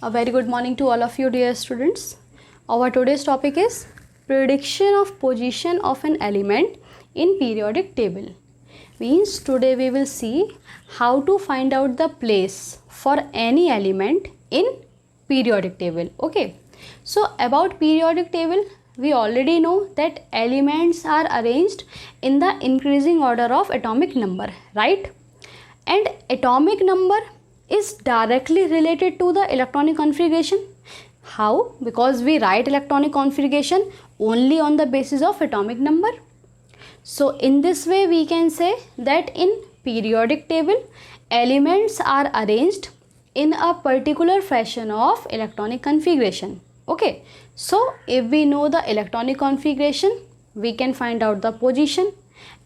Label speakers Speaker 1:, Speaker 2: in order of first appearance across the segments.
Speaker 1: A very good morning to all of you, dear students. Our today's topic is prediction of position of an element in periodic table. Means today we will see how to find out the place for any element in periodic table. Okay. So about periodic table, we already know that elements are arranged in the increasing order of atomic number, right? And atomic number is directly related to the electronic configuration. How? Because we write electronic configuration only on the basis of atomic number. So in this way we can say that in periodic table elements are arranged in a particular fashion of electronic configuration. Okay, so if we know the electronic configuration, we can find out the position,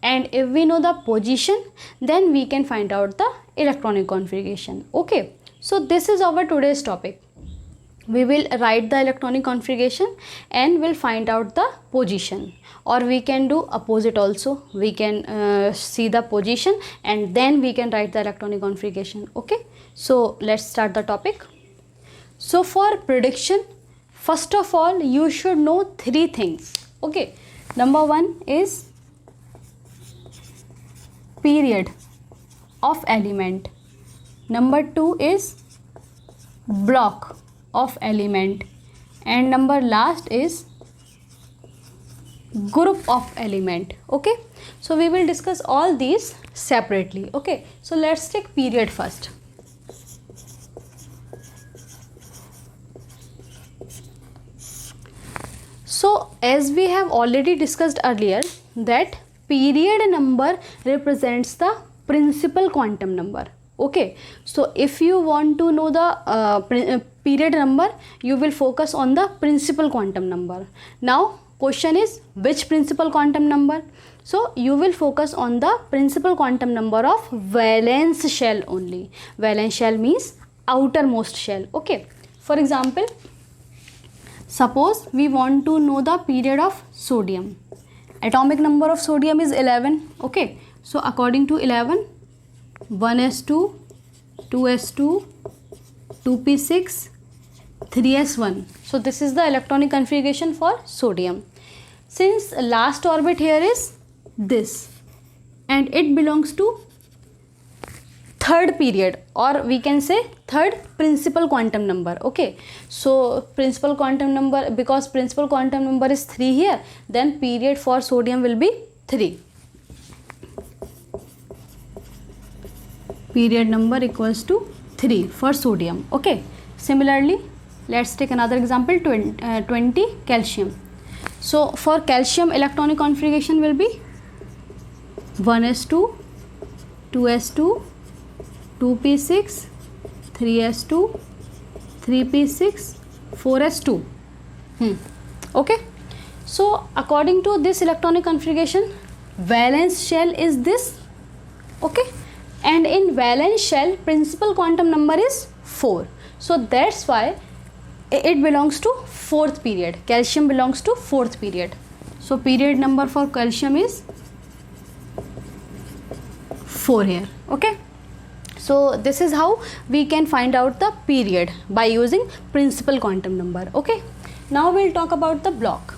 Speaker 1: and if we know the position, then we can find out the electronic configuration. Okay, so this is our today's topic. We will write the electronic configuration and will find out the position, or we can do opposite also. We can see the position and then we can write the electronic configuration. Okay, so let's start the topic. So for prediction, first of all you should know three things. Okay, number one is period of element, number two is block of element, and number last is group of element. Okay, so we will discuss all these separately. Okay, so let's take period first. So as we have already discussed earlier that period number represents the principal quantum number. Okay, so if you want to know the period number, you will focus on the principal quantum number. Now question is which principal quantum number? So you will focus on the principal quantum number of valence shell only. Valence shell means outermost shell. Okay, for example, suppose we want to know the period of sodium. Atomic number of sodium is 11. Okay, so according to 11, 1s2, 2s2, 2p6, 3s1. So this is the electronic configuration for sodium. Since last orbit here is this and it belongs to third period, or we can say third principal quantum number. Okay, so principal quantum number, because principal quantum number is 3 here, then period for sodium will be 3. Period number equals to 3 for sodium. Okay, similarly let's take another example, 20 calcium. So for calcium electronic configuration will be 1s2, 2s2, 2p6, 3s2, 3p6, 4s2. Okay, so according to this electronic configuration, valence shell is this. Okay, and in valence shell principal quantum number is 4. So that's why it belongs to fourth period. Calcium belongs to fourth period. So period number for calcium is 4 here. Okay, so this is how we can find out the period by using principal quantum number. Okay, now we'll talk about the block.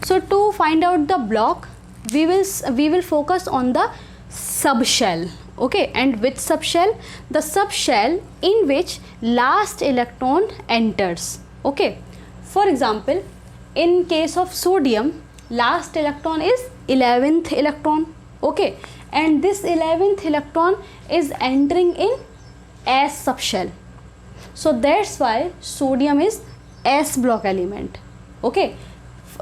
Speaker 1: So to find out the block, we will focus on the subshell. Okay, and which subshell? The subshell in which last electron enters. Okay, for example, in case of sodium, last electron is 11th electron. Okay, and this 11th electron is entering in S subshell. So that's why sodium is S block element. Okay,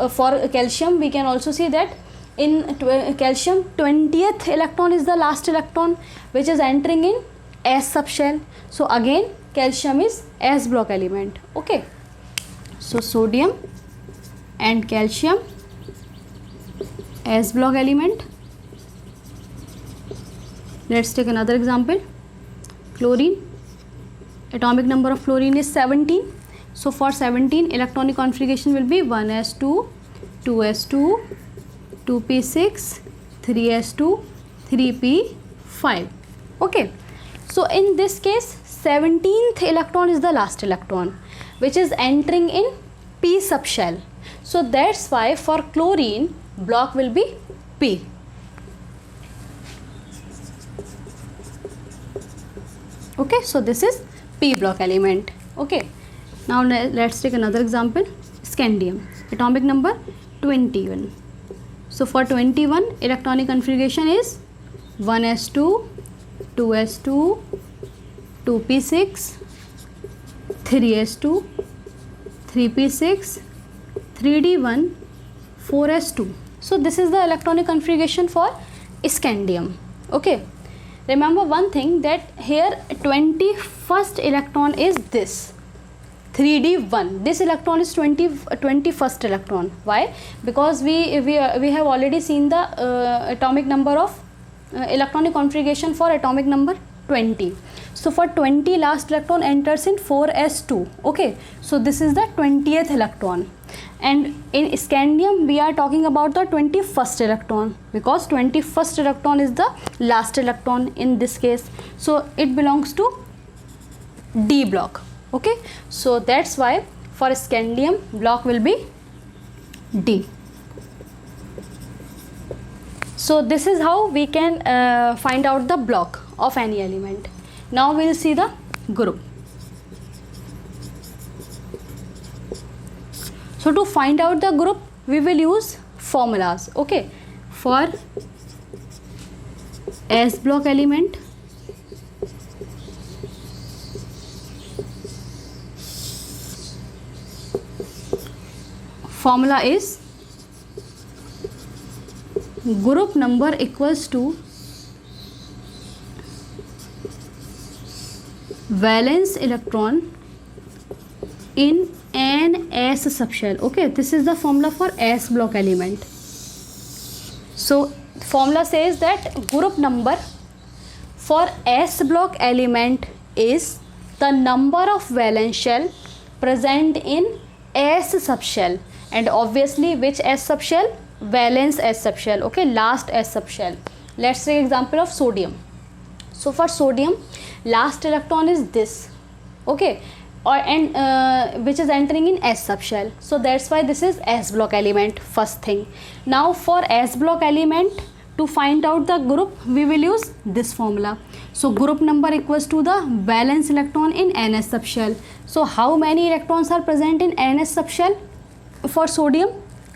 Speaker 1: for calcium we can also see that in calcium 20th electron is the last electron which is entering in S subshell. So again calcium is S block element. Okay, so sodium and calcium S block element. Let's take another example, chlorine. Atomic number of chlorine is 17. So for 17 electronic configuration will be 1s2, 2s2, 2p6, 3s2, 3p5. Okay, so in this case 17th electron is the last electron which is entering in p subshell. So that's why for chlorine block will be P. Okay, so this is P block element. Okay, now let's take another example. Scandium, atomic number 21. So for 21 electronic configuration is 1s2, 2s2, 2p6, 3s2, 3p6, 3d1, 4s2. So this is the electronic configuration for scandium. Okay, remember one thing, that here 21st electron is this 3d1. This electron is 21st electron. Why? Because we have already seen the atomic number of electronic configuration for atomic number 20. So for 20 last electron enters in 4s2. Okay, so this is the 20th electron, and in scandium we are talking about the 21st electron, because 21st electron is the last electron in this case, so it belongs to D block. Okay, so that's why for scandium block will be D. So this is how we can find out the block of any element. Now we will see the group. So to find out the group we will use formulas. Okay, for S block element, formula is group number equals to valence electron in an S subshell. Okay, this is the formula for S block element. So formula says that group number for S block element is the number of valence shell present in S subshell, and obviously which S subshell? Valence S subshell. Okay, last S subshell. Let's take example of sodium. So for sodium last electron is this. Okay, which is entering in S subshell, so that's why this is S block element, first thing. Now for S block element, to find out the group we will use this formula. So group number equals to the valence electron in NS subshell. So how many electrons are present in NS subshell for sodium?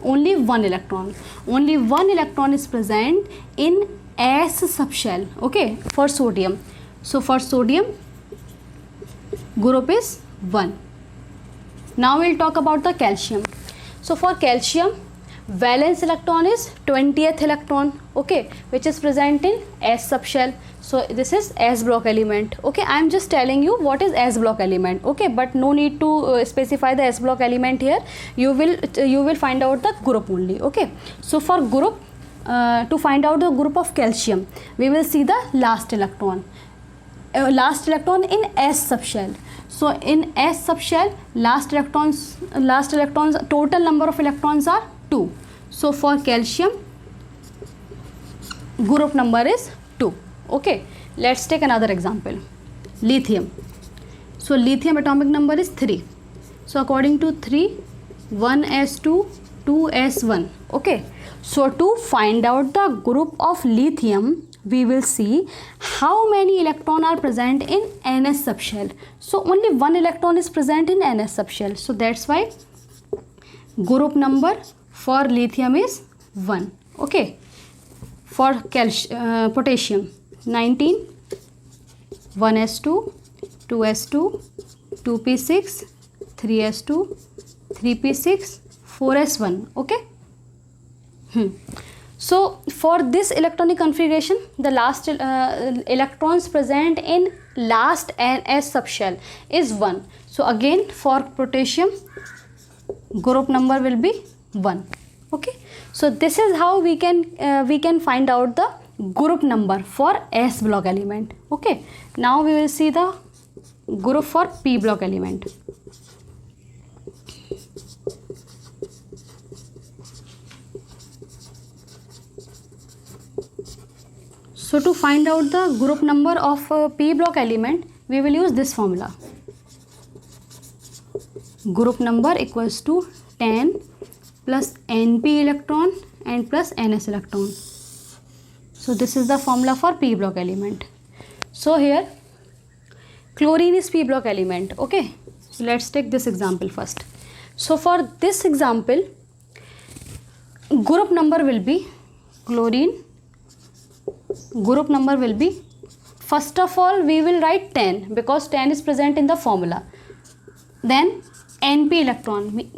Speaker 1: Only one electron. Only one electron is present in S subshell. Okay, for sodium. So for sodium group is 1. Now we'll talk about the calcium. So for calcium valence electron is 20th electron. Okay, which is present in S subshell. So this is S block element. Okay, I am just telling you what is S block element. Okay, but no need to specify the S block element here. You will find out the group only. Okay, so for group, to find out the group of calcium we will see the last electron. Last electron in S subshell. So in S subshell last electrons, total number of electrons are 2. So for calcium group number is 2. Okay, let's take another example. Lithium. So lithium atomic number is 3. So according to 3, 1s2, 2s1. Okay, so to find out the group of lithium we will see how many electrons are present in NS subshell. So only one electron is present in NS subshell, so that's why group number for lithium is 1. Okay, for potassium 19, 1s2, 2s2, 2p6, 3s2, 3p6, 4s1. Okay. So for this electronic configuration the last electrons present in last NS subshell is 1. So again for potassium group number will be 1. Okay, so this is how we can find out the group number for S block element. Okay, now we will see the group for P block element. So to find out the group number of p block element, we will use this formula. Group number equals to 10 plus np electron and plus ns electron. So this is the formula for p block element. So here chlorine is p block element. Okay, so let's take this example first. So for this example, group number will be chlorine. Group number will be, first of all we will write 10 because 10 is present in the formula. Then np electron,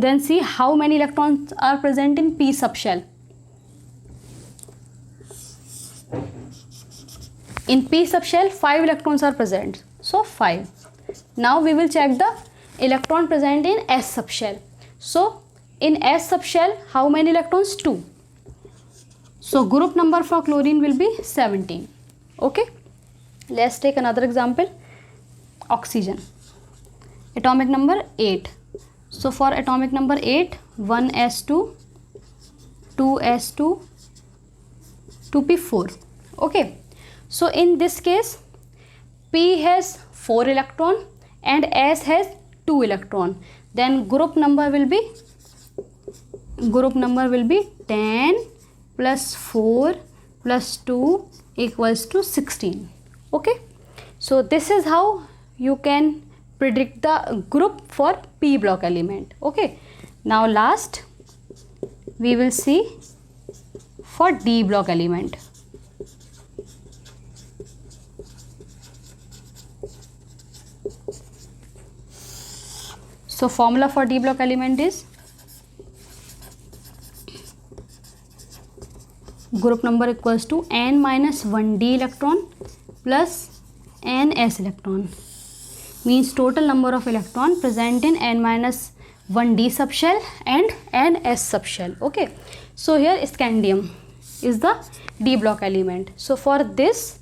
Speaker 1: then see how many electrons are present in p subshell. In p subshell 5 electrons are present, so 5. Now we will check the electron present in s subshell. So in s subshell how many electrons? 2. So group number for chlorine will be 17. Okay, let's take another example. Oxygen, atomic number 8. So for atomic number 8, 1s2, 2s2, 2p4. Okay, so in this case p has 4 electron and s has 2 electron. Then group number will be 10 plus 4 plus 2 equals to 16. Okay, so this is how you can predict the group for p block element. Okay, now last we will see for d block element. So formula for d block element is group number equals to n minus 1d electron plus ns electron, means total number of electron present in n minus 1d subshell and ns subshell. Okay, so here scandium is the d block element. So for this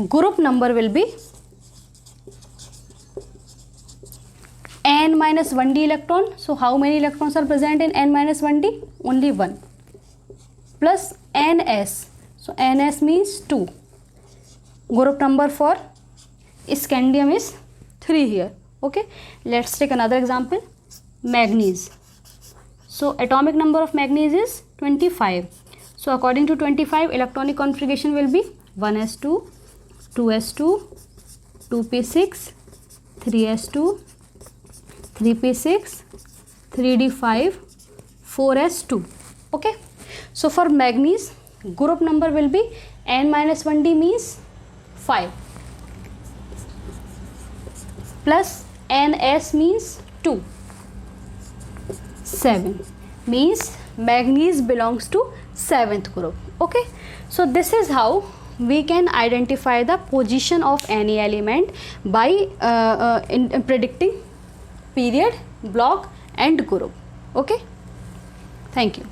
Speaker 1: group number will be n minus 1d electron. So how many electrons are present in n minus 1d? Only 1. Plus ns, so ns means 2. Group number for scandium is 3 here. Okay, let's take another example. Manganese. So atomic number of manganese is 25. So according to 25, electronic configuration will be 1s2, 2s2, 2p6, 3s2, 3p6, 3d5, 4s2. Okay, so for manganese group number will be n minus 1d means 5 plus ns means 2, 7, means manganese belongs to 7th group. Okay, so this is how we can identify the position of any element by in predicting period, block and group. Okay, thank you.